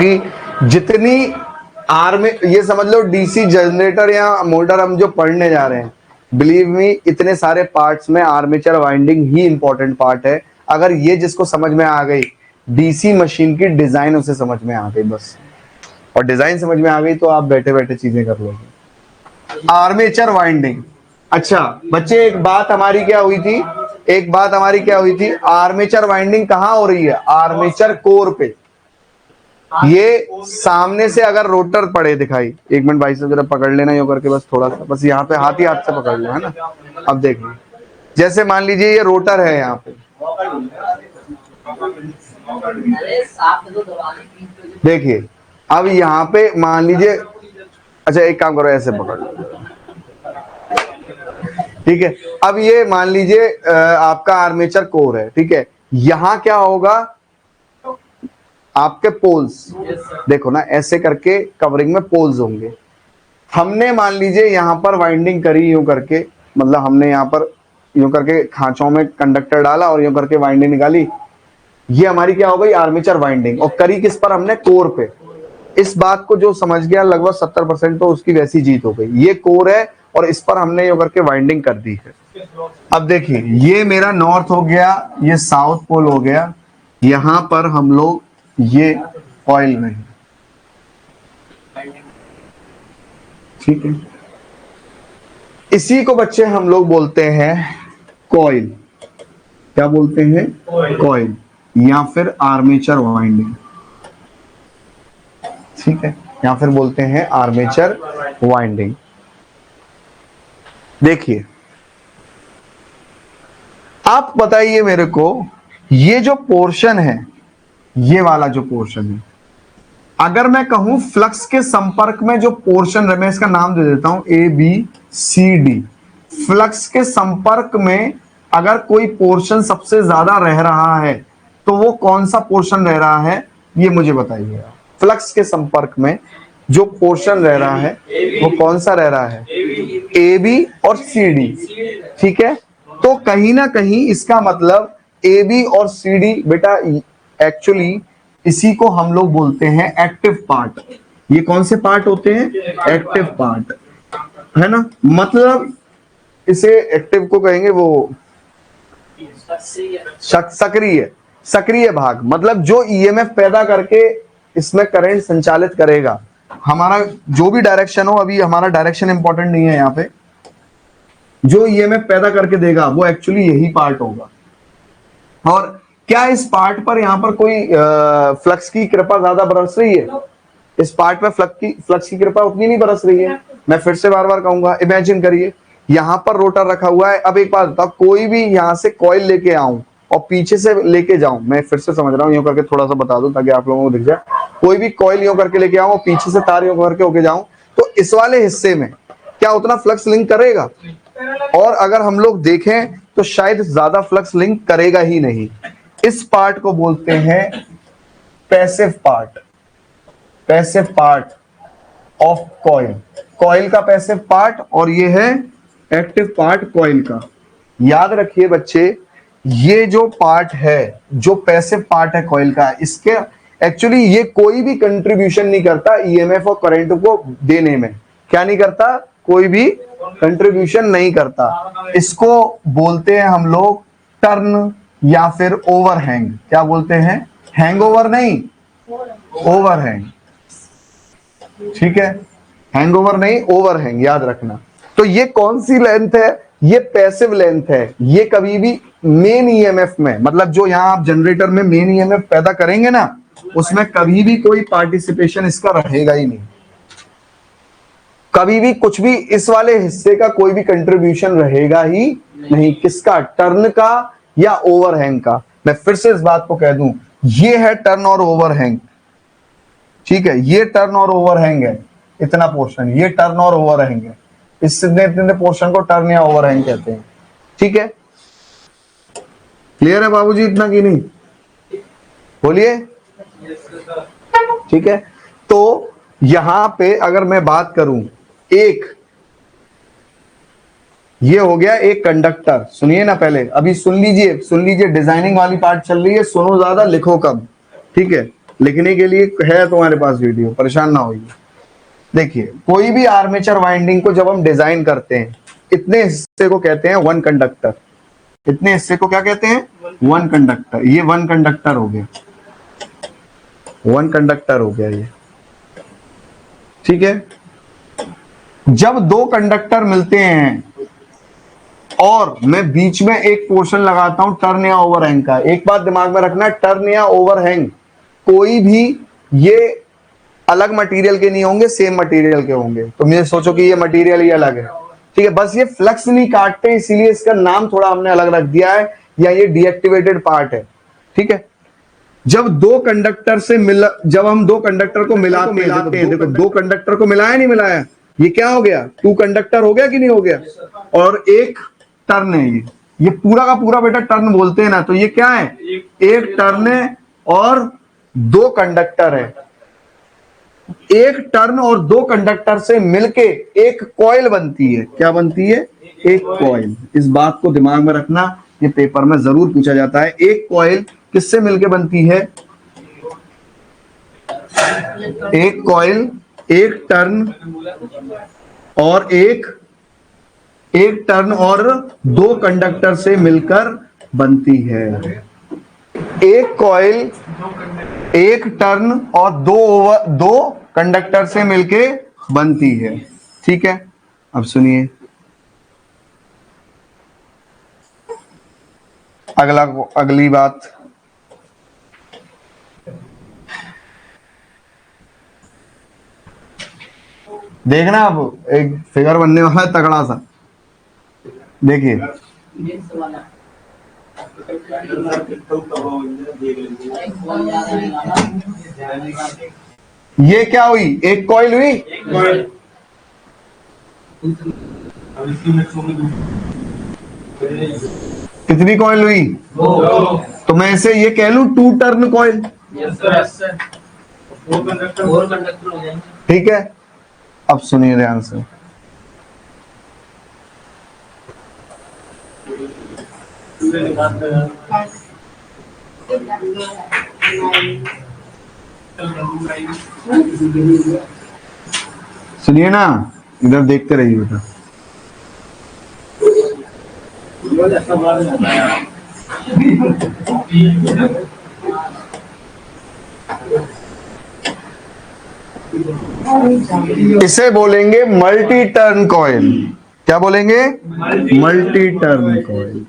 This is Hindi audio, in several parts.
कि जितनी में ये समझ लो डीसी जनरेटर या मोटर हम जो पढ़ने जा रहे हैं, बिलीव मी इतने सारे पार्ट्स में आर्मेचर वाइंडिंग ही इंपॉर्टेंट पार्ट है। अगर ये जिसको समझ में आ गई, डीसी मशीन की डिजाइन उसे समझ में आ गई बस, और डिजाइन समझ में आ गई तो आप बैठे बैठे चीजें कर लोगे। Armature winding. अच्छा बच्चे, एक बात हमारी क्या हुई थी, आर्मेचर वाइंडिंग कहाँ हो रही है? आर्मेचर कोर पे। ये सामने से अगर रोटर पड़े दिखाई, एक मिनट भाई साहब जरा पकड़ लेना यो करके, बस थोड़ा सा, बस यहाँ पे हाथ ही हाथ से पकड़ लो, है ना। अब देखिए, जैसे मान लीजिए ये रोटर है यहाँ पे, देखिए अब यहाँ पे मान लीजिए, अच्छा एक काम करो ऐसे पकड़ लो, ठीक है। अब ये मान लीजिए आपका आर्मेचर कोर है, ठीक है। यहाँ क्या होगा, आपके पोल्स, देखो ना ऐसे करके कवरिंग में पोल्स होंगे। हमने मान लीजिए यहाँ पर वाइंडिंग करी यूं करके, मतलब हमने यहाँ पर यूं करके खांचों में कंडक्टर डाला और यूं करके वाइंडिंग निकाली, ये हमारी क्या हो गई? Armature winding. और करी किस पर? हमने कोर पे। इस बात को जो समझ गया लगभग 70% तो उसकी वैसी जीत हो गई। ये कोर है और इस पर हमने यूं करके वाइंडिंग कर दी है। अब देखिए ये मेरा नॉर्थ हो गया, ये साउथ पोल हो गया, यहां पर हम लोग ये कॉइल में, ठीक है। इसी को बच्चे हम लोग बोलते हैं कॉइल। क्या बोलते हैं? कॉइल या फिर आर्मेचर वाइंडिंग, ठीक है, या फिर बोलते हैं आर्मेचर वाइंडिंग। देखिए आप बताइए मेरे को, ये जो पोर्शन है, ये वाला जो पोर्शन है, अगर मैं कहूं फ्लक्स के संपर्क में जो पोर्शन है, मैं इसका नाम दे देता हूं A B C D. Flux के संपर्क में अगर कोई पोर्शन सबसे ज्यादा रह रहा है तो वो कौन सा पोर्शन रह रहा है, ये मुझे बताइएगा। फ्लक्स के संपर्क में जो पोर्शन रह रहा है वो कौन सा रह रहा है? ए बी और सी डी, ठीक है। तो कहीं ना कहीं इसका मतलब ए बी और सी डी बेटा, एक्चुअली इसी को हम लोग बोलते हैं एक्टिव पार्ट। ये कौन से पार्ट होते हैं? एक्टिव पार्ट, है ना। मतलब इसे एक्टिव को कहेंगे वो सक्रिय भाग, मतलब जो ईएमएफ पैदा करके इसमें करंट संचालित करेगा। हमारा जो भी डायरेक्शन हो, अभी हमारा डायरेक्शन इंपॉर्टेंट नहीं है यहाँ पे, जो ईएमएफ पैदा करके देगा वो एक्चुअली यही पार्ट होगा। और क्या इस पार्ट पर यहाँ पर कोई फ्लक्स की कृपा ज्यादा बरस रही है? इस पार्ट पर फ्लक्स की कृपा उतनी नहीं बरस रही है। मैं फिर से बार बार कहूंगा, इमेजिन करिए यहाँ पर रोटर रखा हुआ है। अब एक बात बताओ, कोई भी यहाँ से कॉइल लेके आऊं और पीछे से लेके जाऊं, मैं फिर से समझ रहा हूं, यूं करके थोड़ा सा बता दूं ताकि आप लोगों को दिख जाए। कोई भी कॉइल यूं करके लेके आऊं और पीछे से तार यूं करके होके जाऊं, तो इस वाले हिस्से में क्या उतना फ्लक्स लिंक करेगा? और अगर हम लोग देखें तो शायद ज्यादा फ्लक्स लिंक करेगा ही नहीं। इस पार्ट को बोलते हैं passive part, passive part of coil. Coil का पैसिव पार्ट और ये है एक्टिव पार्ट कॉइल का। याद रखिए बच्चे, ये जो पार्ट है, जो पैसिव पार्ट है कॉइल का, इसके एक्चुअली ये कोई भी कंट्रीब्यूशन नहीं करता ईएमएफ और करंट को देने में। क्या नहीं करता? कोई भी कंट्रीब्यूशन नहीं करता। इसको बोलते हैं हम लोग टर्न या फिर ओवरहैंग। क्या बोलते हैं? हैंगओवर नहीं, ओवरहैंग, ठीक है। हैंगओवर नहीं, ओवरहैंग, याद रखना। तो ये कौन सी लेंथ है? ये पैसिव लेंथ है। ये कभी भी मेन ईएमएफ में, मतलब जो यहां आप जनरेटर में मेन ईएमएफ पैदा करेंगे ना, उसमें कभी भी कोई पार्टिसिपेशन इसका रहेगा ही नहीं। कभी भी कुछ भी इस वाले हिस्से का कोई भी कंट्रीब्यूशन रहेगा ही नहीं। किसका? टर्न का या ओवरहैंग का। मैं फिर से इस बात को कह दूं, ये है टर्न और ओवरहैंग, ठीक है। ये टर्न और ओवरहैंग है, इतना पोर्शन, ये टर्न और ओवरहैंग है। इस इतने पोर्शन को टर्न या ओवरहैंग कहते हैं, ठीक है। क्लियर है बाबूजी इतना कि नहीं? बोलिए, ठीक है। तो यहां पे अगर मैं बात करूं, एक ये हो गया एक कंडक्टर। सुनिए ना, पहले अभी सुन लीजिए डिजाइनिंग वाली पार्ट चल रही है, सुनो ज्यादा, लिखो कम, ठीक है। लिखने के लिए है तुम्हारे पास वीडियो, परेशान ना होइए। देखिए, कोई भी आर्मेचर वाइंडिंग को जब हम डिजाइन करते हैं, इतने हिस्से को कहते हैं वन कंडक्टर। इतने हिस्से को क्या कहते हैं? One conductor. ये वन कंडक्टर हो गया, वन कंडक्टर हो गया ये, ठीक है। जब दो कंडक्टर मिलते हैं और मैं बीच में एक पोर्शन लगाता हूं टर्न या ओवरहैंग का, एक बात दिमाग में रखना, टर्न या ओवरहैंग कोई भी ये अलग मटेरियल के नहीं होंगे, सेम मटेरियल के होंगे। तुम ये सोचो कि ये मटेरियल ही अलग है, ठीक है, बस ये फ्लक्स नहीं काटते इसीलिए इसका नाम थोड़ा हमने अलग रख दिया है, या ये डीएक्टिवेटेड पार्ट है, ठीक है। जब दो कंडक्टर से जब हम दो कंडक्टर को मिलाते हैं, देखो दो कंडक्टर को मिलाया नहीं मिलाया, ये क्या हो गया? टू कंडक्टर हो गया कि नहीं हो गया? और एक टर्न है ये पूरा का पूरा बेटा टर्न बोलते हैं ना, तो ये क्या है? एक टर्न है और दो कंडक्टर है। एक टर्न और दो कंडक्टर से मिलके एक कॉइल बनती है। क्या बनती है? एक कॉइल। इस बात को दिमाग में रखना, ये पेपर में जरूर पूछा जाता है। एक कॉइल किससे मिलके बनती है? एक कॉइल एक टर्न और एक टर्न और दो कंडक्टर से मिलकर बनती है। एक कॉइल एक टर्न और दो कंडक्टर से मिलके बनती है, ठीक है। अब सुनिए अगली बात। देखना, अब एक फिगर बनने वाला है तगड़ा सा, देखिए। ये क्या हुई? एक कॉइल हुई, कितनी कॉइल हुई? तो मैं इसे ये कह लूं टू टर्न कॉइल, ठीक है। अब सुनिए ध्यान से, सुनिए ना, इधर देखते रहिए बेटा। इसे बोलेंगे मल्टी टर्न कॉइल। क्या बोलेंगे? Multi turn coil.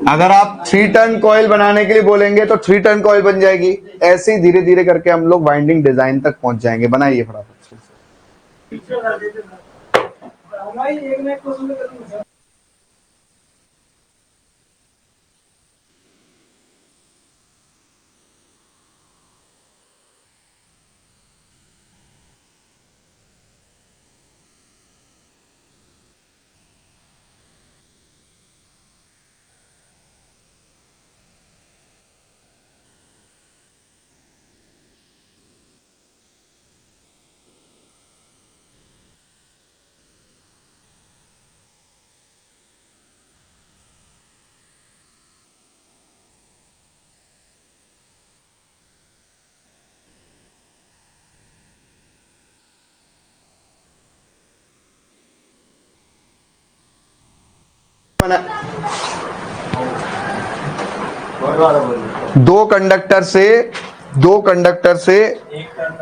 अगर आप थ्री टर्न कॉइल बनाने के लिए बोलेंगे तो थ्री टर्न कॉइल बन जाएगी। ऐसे ही धीरे धीरे करके हम लोग वाइंडिंग डिजाइन तक पहुंच जाएंगे। बनाइए फटाफट। दो कंडक्टर से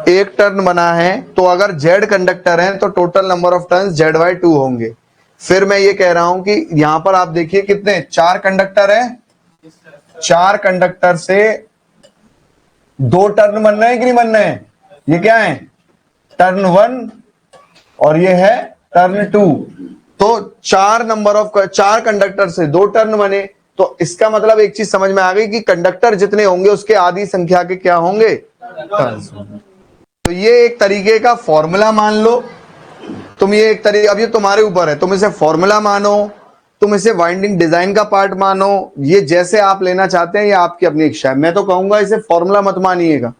एक टर्न बना है, तो अगर जेड कंडक्टर है तो total number of turn Z/2 होंगे। फिर मैं ये कह रहा हूं कि यहां पर आप देखिए कितने, चार कंडक्टर है, चार कंडक्टर से दो टर्न बन रहे हैं कि नहीं बन रहे हैं? ये क्या है? टर्न 1 और ये है टर्न 2। तो चार कंडक्टर से दो टर्न बने, तो इसका मतलब एक चीज समझ में आ गई कि कंडक्टर जितने होंगे उसके आधी संख्या के क्या होंगे? टर्न्स। तो ये एक तरीके का फॉर्मूला मान लो तुम, ये एक तरीके, अब ये तुम्हारे ऊपर है, तुम इसे फॉर्मूला मानो, तुम इसे वाइंडिंग डिजाइन का पार्ट मानो, ये जैसे आप लेना चाहते हैं, ये आपकी अपनी इच्छा है। मैं तो कहूंगा इसे फॉर्मूला मत मानिएगा।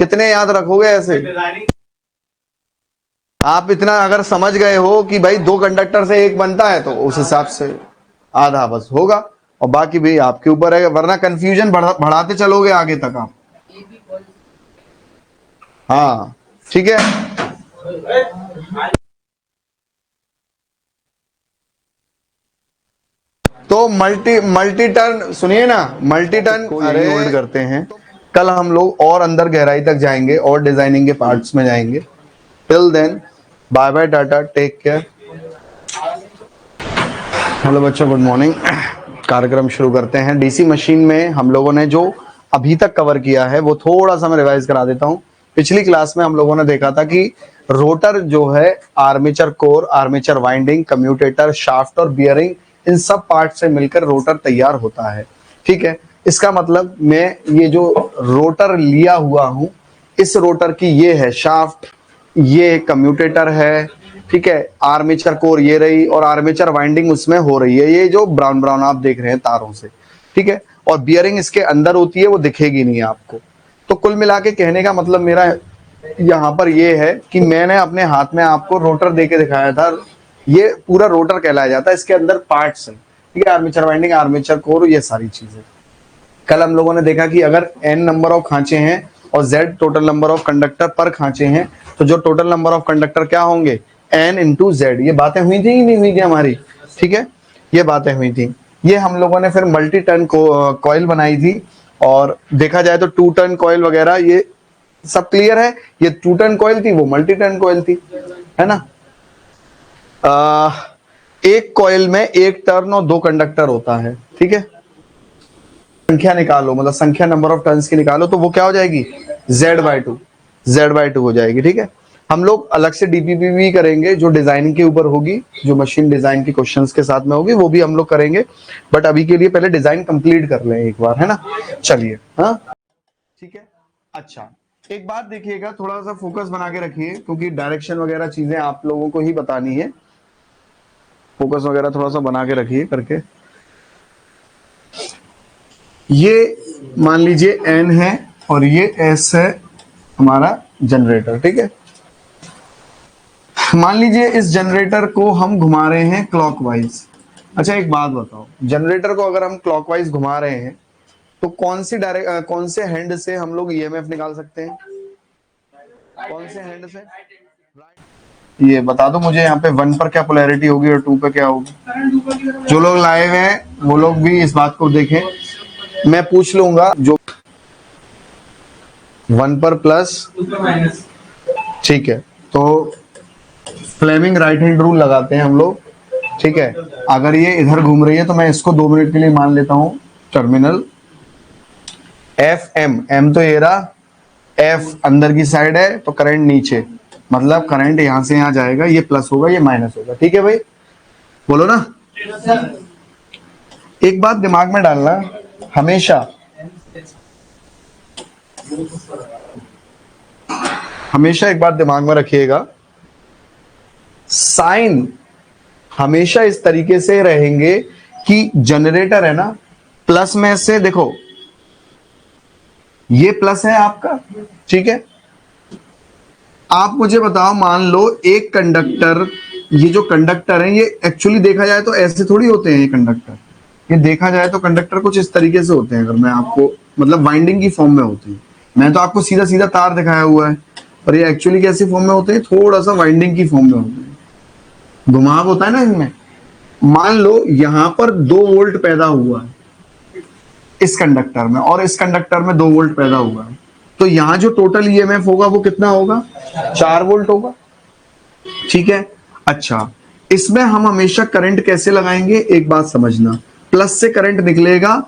कितने याद रखोगे ऐसे? आप इतना अगर समझ गए हो कि भाई दो कंडक्टर से एक बनता है, तो उस हिसाब से आधा बस होगा। और बाकी भी आपके ऊपर है, वरना कंफ्यूजन बढ़ाते चलोगे आगे तक आप। हाँ ठीक है। तो मल्टी मल्टी टर्न सुनिए ना, मल्टी टर्न को यही होल्ड करते हैं। कल हम लोग और अंदर गहराई तक जाएंगे और डिजाइनिंग के पार्ट्स में जाएंगे। Till then bye bye tata, take care. Hello बच्चों, गुड मॉर्निंग। कार्यक्रम शुरू करते हैं। डीसी मशीन में हम लोगों ने जो अभी तक कवर किया है वो थोड़ा सा मैं रिवाइज करा देता हूँ। पिछली क्लास में हम लोगों ने देखा था कि रोटर जो है armature core, armature winding, commutator, shaft और बियरिंग, इन सब पार्ट से मिलकर रोटर तैयार होता है। ठीक है, इसका मतलब मैं ये जो रोटर लिया हुआ हूं, इस रोटर की ये है शाफ्ट, ये कम्यूटेटर है, ठीक है, आर्मेचर कोर ये रही और आर्मेचर वाइंडिंग उसमें हो रही है, ये जो ब्राउन ब्राउन आप देख रहे हैं तारों से। ठीक है, और बियरिंग इसके अंदर होती है, वो दिखेगी नहीं आपको। तो कुल मिला के कहने का मतलब मेरा यहाँ पर ये है कि मैंने अपने हाथ में आपको रोटर देके दिखाया था। ये पूरा रोटर कहलाया जाता है, इसके अंदर पार्ट्स हैं। ठीक है, आर्मेचर वाइंडिंग, आर्मेचर कोर, ये सारी चीजें। कल हम लोगों ने देखा कि अगर n नंबर ऑफ खांचे हैं और z total number of conductor पर खांचे हैं, तो जो टोटल नंबर ऑफ कंडक्टर क्या होंगे, n इंटू जेड। ये बातें हुई थी नहीं हुई थी हमारी? ठीक है, ये बातें हुई थी। ये हम लोगों ने फिर मल्टी टर्न कॉइल बनाई थी, और देखा जाए तो 2 टर्न कॉइल वगैरह ये सब क्लियर है। ये 2 टर्न कॉइल थी, वो मल्टी टर्न कॉइल थी, है ना। एक कॉइल में एक टर्न और 2 कंडक्टर होता है। ठीक है, संख्या निकालो, मतलब संख्या नंबर ऑफ टर्न्स की निकालो, तो वो क्या हो जाएगी, Z/2, Z/2 हो जाएगी। ठीक है, हम लोग अलग से डीपीपी भी करेंगे जो डिजाइनिंग के ऊपर होगी, जो मशीन डिजाइन की क्वेश्चंस के साथ में होगी, वो भी हम लोग करेंगे। बट अभी के लिए पहले डिजाइन कंप्लीट कर लें एक बार, है ना। चलिए, हाँ ठीक है। अच्छा, एक बात देखिएगा, थोड़ा सा फोकस बना के रखिए, क्योंकि डायरेक्शन वगैरह चीजें आप लोगों को ही बतानी है। फोकस वगैरह थोड़ा सा बना के रखिए करके। ये मान लीजिए N है और ये S है हमारा जनरेटर। ठीक है, मान लीजिए इस जनरेटर को हम घुमा रहे हैं क्लॉकवाइज। अच्छा एक बात बताओ, जनरेटर को अगर हम क्लॉकवाइज घुमा रहे हैं तो कौन से हैंड से हम लोग ईएमएफ निकाल सकते हैं? कौन से हैंड से? ये बता दो मुझे, यहाँ पे 1 पर क्या पोलैरिटी होगी और 2 पे क्या होगी? जो लोग लाइव हैं वो लोग भी इस बात को देखें। मैं पूछ लूंगा, जो 1 पर प्लस, ठीक है, तो फ्लेमिंग राइट हैंड रूल लगाते हैं हम लोग। ठीक है, अगर ये इधर घूम रही है तो मैं इसको 2 मिनट के लिए मान लेता हूं टर्मिनल FM। M तो ये रहा, F अंदर की साइड है तो करंट नीचे, मतलब करंट यहां से यहां जाएगा, ये प्लस होगा ये माइनस होगा। ठीक है भाई, बोलो ना। एक बात दिमाग में डालना, हमेशा हमेशा एक बात दिमाग में रखिएगा, साइन हमेशा इस तरीके से रहेंगे कि जनरेटर है ना, प्लस में से देखो, ये प्लस है आपका। ठीक है, आप मुझे बताओ, मान लो एक कंडक्टर, ये जो कंडक्टर है ये एक्चुअली देखा जाए तो ऐसे थोड़ी होते हैं ये कंडक्टर। ये देखा जाए तो कंडक्टर कुछ इस तरीके से होते हैं, अगर मैं आपको मतलब वाइंडिंग की फॉर्म में होते हैं। मैं तो आपको सीधा सीधा तार दिखाया हुआ है, और ये एक्चुअली कैसी फॉर्म में होते हैं, थोड़ा सा वाइंडिंग की फॉर्म में होते हैं, घुमाव होता है ना इनमें। मान लो यहां पर 2 वोल्ट पैदा हुआ है इस कंडक्टर में, और इस कंडक्टर में 2 वोल्ट पैदा हुआ है, तो यहां जो टोटल ईएमएफ होगा वो कितना होगा, 4 वोल्ट होगा। ठीक है, अच्छा इसमें हम हमेशा करंट कैसे लगाएंगे, एक बात समझना, प्लस से करंट निकलेगा,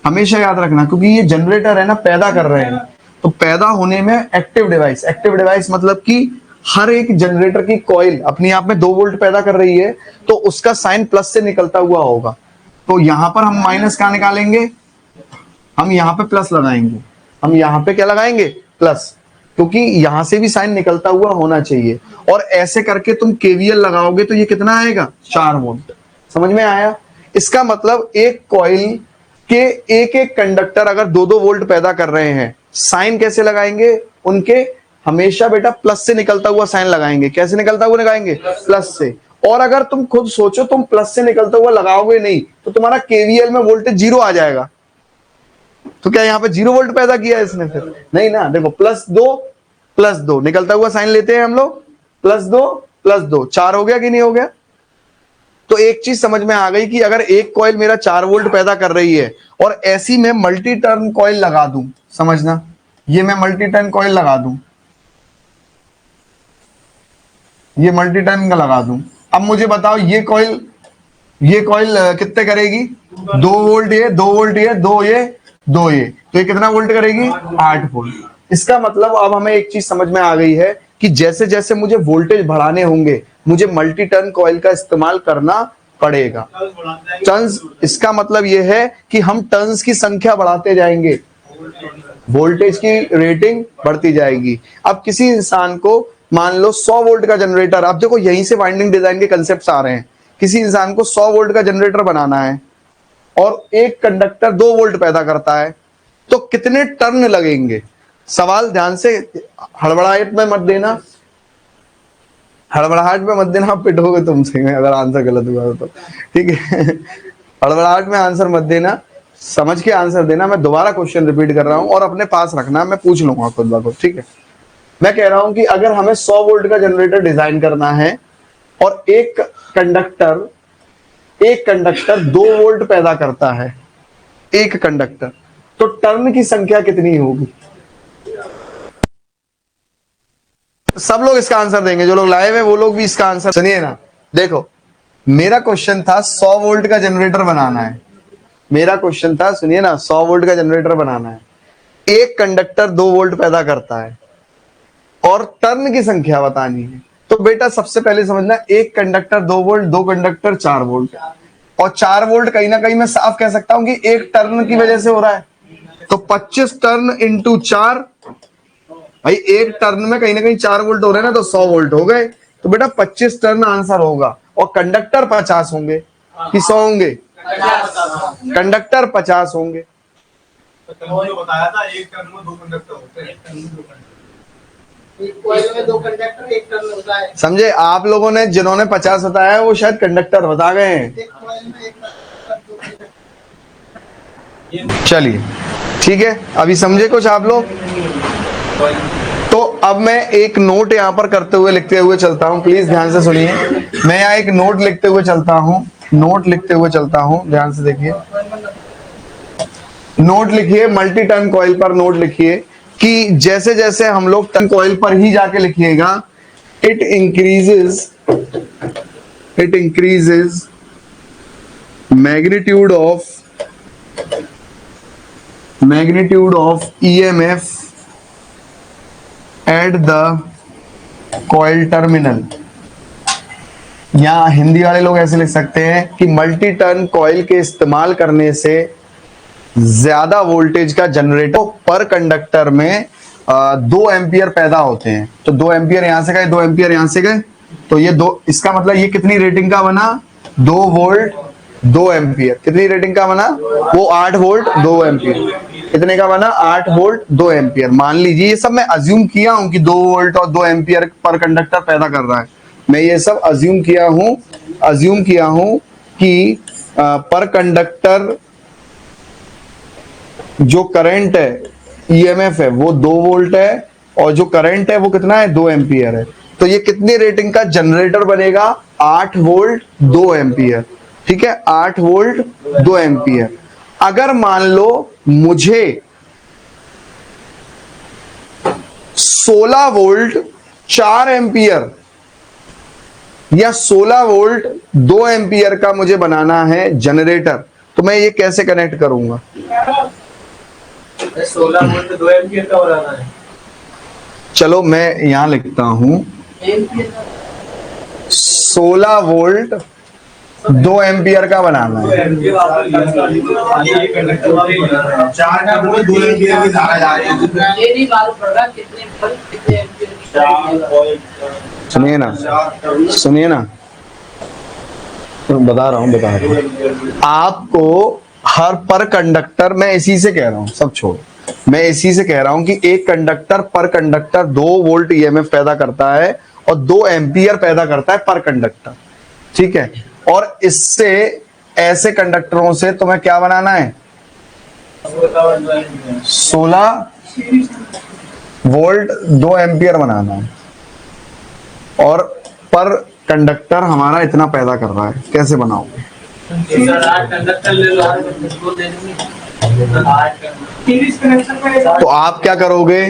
हमेशा याद रखना, क्योंकि ये जनरेटर है ना, पैदा कर रहे हैं, तो पैदा होने में एक्टिव डिवाइस मतलब कि हर एक जनरेटर की कॉइल अपने आप में 2 वोल्ट पैदा कर रही है, तो उसका साइन प्लस से निकलता हुआ होगा। तो यहां पर हम माइनस क्या निकालेंगे, हम यहाँ पे प्लस लगाएंगे, हम यहाँ पे क्या लगाएंगे, प्लस, क्योंकि यहां से भी साइन निकलता हुआ होना चाहिए। और ऐसे करके तुम केवीएल लगाओगे तो ये कितना आएगा, 4 वोल्ट। समझ में आया? इसका मतलब एक कॉइल के एक एक कंडक्टर अगर 2-2 वोल्ट पैदा कर रहे हैं, साइन कैसे लगाएंगे उनके, हमेशा बेटा प्लस से निकलता हुआ साइन लगाएंगे। कैसे निकलता हुआ लगाएंगे, प्लस से। और अगर तुम खुद सोचो, तुम प्लस से निकलते हुआ लगाओगे नहीं तो तुम्हारा केवीएल में वोल्टेज 0 आ जाएगा। तो क्या यहाँ पे 0 वोल्ट पैदा किया है इसने? फिर नहीं ना। देखो प्लस दो निकलता हुआ साइन लेते हैं हम लोग, प्लस दो 4 हो गया कि नहीं हो गया? तो एक चीज समझ में आ गई कि अगर एक कॉइल मेरा 4 वोल्ट पैदा कर रही है और ऐसी मैं मल्टी टर्न कॉइल लगा दूं, समझना, ये मैं मल्टी टर्न कॉइल लगा दूं, ये मल्टी टर्न का लगा दूं, अब मुझे बताओ ये कॉइल कितने करेगी? 2 वोल्ट ये, 2 वोल्ट ये, 2 ये, 2 ये, तो ये कितना वोल्ट करेगी? 8 वोल्ट। इसका मतलब अब हमें एक चीज समझ में आ गई है कि जैसे जैसे मुझे वोल्टेज बढ़ाने होंगे मुझे मल्टी टर्न कॉइल का इस्तेमाल करना पड़ेगा। टर्न्स, इसका मतलब यह है कि हम टर्न्स की संख्या बढ़ाते जाएंगे, वोल्टेज की रेटिंग बढ़ती जाएगी। अब किसी इंसान को मान लो 100 वोल्ट का जनरेटर, अब देखो यहीं से वाइंडिंग डिजाइन के कंसेप्ट आ रहे हैं। किसी इंसान को 100 वोल्ट का जनरेटर बनाना है और एक कंडक्टर 2 वोल्ट पैदा करता है, तो कितने टर्न लगेंगे? सवाल ध्यान से, हड़बड़ाहट में मत देना, हड़बड़ाहट में मत देना, पिटोगे तुमसे अगर आंसर गलत हुआ तो, ठीक है? हड़बड़ाहट में आंसर मत देना, समझ के आंसर देना। मैं दोबारा क्वेश्चन रिपीट कर रहा हूं और अपने पास रखना, मैं पूछ लूंगा खुद ब खुद, ठीक है? मैं कह रहा हूं कि अगर हमें 100 वोल्ट का जनरेटर डिजाइन करना है और एक कंडक्टर 2 वोल्ट पैदा करता है, एक कंडक्टर, तो टर्न की संख्या कितनी होगी? सब लोग इसका आंसर देंगे, जो लोग लाइव है वो लोग भी इसका आंसर। सुनिए ना, देखो मेरा क्वेश्चन था 100 वोल्ट का जनरेटर बनाना है, मेरा क्वेश्चन था, सुनिए ना, 100 वोल्ट का जनरेटर बनाना है, एक कंडक्टर 2 वोल्ट पैदा करता है और टर्न की संख्या बतानी है। तो बेटा सबसे पहले समझना, एक कंडक्टर 2 वोल्ट, 2 कंडक्टर 4 वोल्ट, और 4 वोल्ट कहीं ना कहीं मैं साफ कह सकता हूं कि एक टर्न की वजह से हो रहा है, तो 25 टर्न इंटू 4, भाई एक टर्न में कहीं ना कहीं 4 वोल्ट हो रहे हैं ना, तो 100 वोल्ट हो गए। तो बेटा 25 टर्न आंसर होगा, और कंडक्टर 50 होंगे कि 100 होंगे? कंडक्टर 50 होंगे। बताया था एक टर्न में 2 कंडक्टर होते हैं, एक कॉइल में 2 कंडक्टर, एक टर्न होता है। समझे? आप लोगों ने जिन्होंने 50 बताया है वो शायद कंडक्टर बता गए हैं। चलिए ठीक है, अभी समझे कुछ आप लोग? तो अब मैं एक नोट यहां पर करते हुए लिखते हुए चलता हूं, प्लीज ध्यान से सुनिए। मैं यहां एक नोट लिखते हुए चलता हूं, ध्यान से देखिए। नोट लिखिए, मल्टी टर्न कॉइल पर नोट लिखिए कि जैसे जैसे हम लोग टर्न कॉइल पर ही जाके लिखिएगा, it increases magnitude of EMF at the coil terminal. या हिंदी वाले लोग ऐसे लिख सकते हैं कि मल्टी टर्न कॉइल के इस्तेमाल करने से ज्यादा वोल्टेज का जनरेटर पर कंडक्टर में 2 एम्पियर पैदा होते हैं। तो 2 एम्पियर यहां से गए, 2 एम्पियर यहां से गए, तो ये 2, इसका मतलब ये कितनी रेटिंग का बना? 2 वोल्ट 2 एम्पियर। कितनी रेटिंग का बना? वो 8 वोल्ट 2 एम्पियर। कितने का बना? 8 वोल्ट 2 एम्पियर। मान लीजिए ये सब मैं अज्यूम किया हूं कि 2 वोल्ट और 2 एम्पियर पर कंडक्टर पैदा कर रहा है, मैं ये सब अज्यूम किया हूं कि पर कंडक्टर जो करंट है, EMF है, वो 2 वोल्ट है, और जो करंट है वो कितना है? 2 एम्पियर है। तो ये कितनी रेटिंग का जनरेटर बनेगा? 8 वोल्ट 2 एम्पियर। ठीक है, 8 वोल्ट 2 एम्पियर। अगर मान लो मुझे 16 वोल्ट 4 एम्पियर या 16 वोल्ट 2 एम्पियर का मुझे बनाना है जनरेटर, तो मैं ये कैसे कनेक्ट करूंगा? 16 वोल्ट 2 एम्पियर का बनाना है। चलो मैं यहां लिखता हूं, 16 वोल्ट 2 एम्पियर का बनाना है। सुनिए ना, तो बता रहा हूं आपको। हर पर कंडक्टर, मैं इसी से कह रहा हूं, सब छोड़, मैं इसी से कह रहा हूं कि एक कंडक्टर पर कंडक्टर 2 वोल्ट EMF पैदा करता है और 2 एम्पियर पैदा करता है पर कंडक्टर। ठीक है, और इससे ऐसे कंडक्टरों से तुम्हें क्या बनाना है, 16 वोल्ट 2 एम्पियर बनाना है, और पर कंडक्टर हमारा इतना पैदा कर रहा है, कैसे बनाओगे? तो आप क्या करोगे,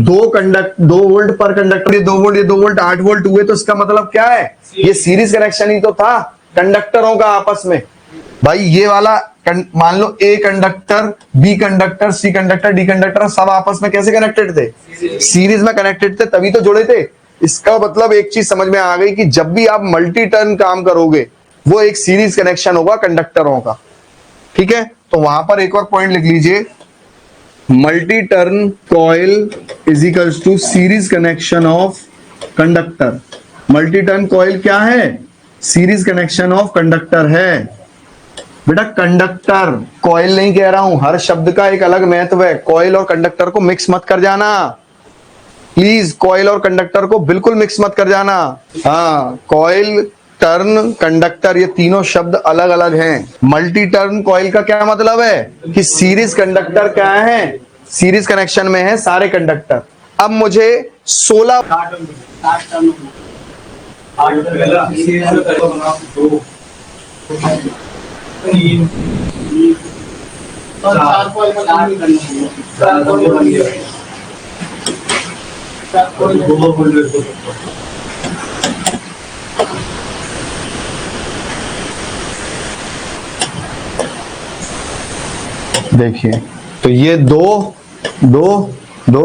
2 वोल्ट पर कंडक्टर, ये 2 वोल्ट, ये 2 वोल्ट, 8 वोल्ट हुए, तो इसका मतलब क्या है, ये सीरीज कनेक्शन ही तो था कंडक्टरों का आपस में। भाई ये वाला मान लो A conductor, B conductor, C conductor, D conductor, सब आपस में कैसे कनेक्टेड थे, सीरीज में कनेक्टेड थे, तभी तो जुड़े थे। इसका मतलब एक चीज समझ में आ गई कि जब भी आप मल्टी टर्न काम करोगे वो एक सीरीज कनेक्शन होगा कंडक्टरों का, ठीक है। तो वहां पर एक और पॉइंट लिख लीजिए, multi turn coil is equals to series connection of conductor. Multi turn coil क्या है, सीरीज कनेक्शन ऑफ कंडक्टर है। बेटा कंडक्टर, कॉइल नहीं कह रहा हूं, हर शब्द का एक अलग महत्व है, कॉइल और कंडक्टर को मिक्स मत कर जाना प्लीज, कॉइल और कंडक्टर को बिल्कुल मिक्स मत कर जाना। हाँ, कॉइल, टर्न, कंडक्टर, ये तीनों शब्द अलग अलग हैं। मल्टी टर्न कॉइल का क्या मतलब है कि सीरीज कंडक्टर क्या है, सीरीज कनेक्शन में है सारे कंडक्टर। अब मुझे 16 देखिए, तो ये 2 2 2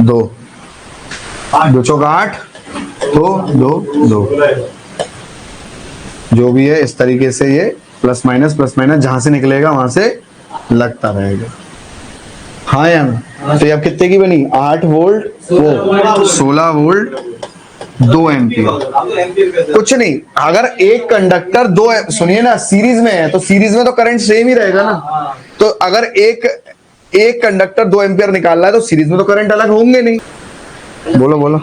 2 2 चौक 8 2 2 2 जो भी है इस तरीके से ये प्लस माइनस जहां से निकलेगा वहां से लगता रहेगा। हाँ या ना? तो ये अब कितने की बनी, 8 वोल्ट, वो 16 वोल्ट 2 एम्पियर। कुछ नहीं, अगर एक कंडक्टर दो, सुनिए ना, सीरीज में है तो सीरीज में तो करंट सेम ही रहेगा ना। तो अगर एक कंडक्टर 2 एम्पियर निकाल रहा है तो सीरीज में तो करंट अलग होंगे नहीं। बोलो बोलो।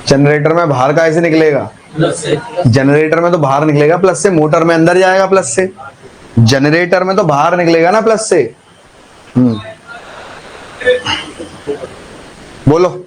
जनरेटर में बाहर का ऐसे निकलेगा, जनरेटर में तो बाहर निकलेगा प्लस से, मोटर में अंदर जाएगा प्लस से, जनरेटर में तो बाहर निकलेगा ना प्लस से। बोलो।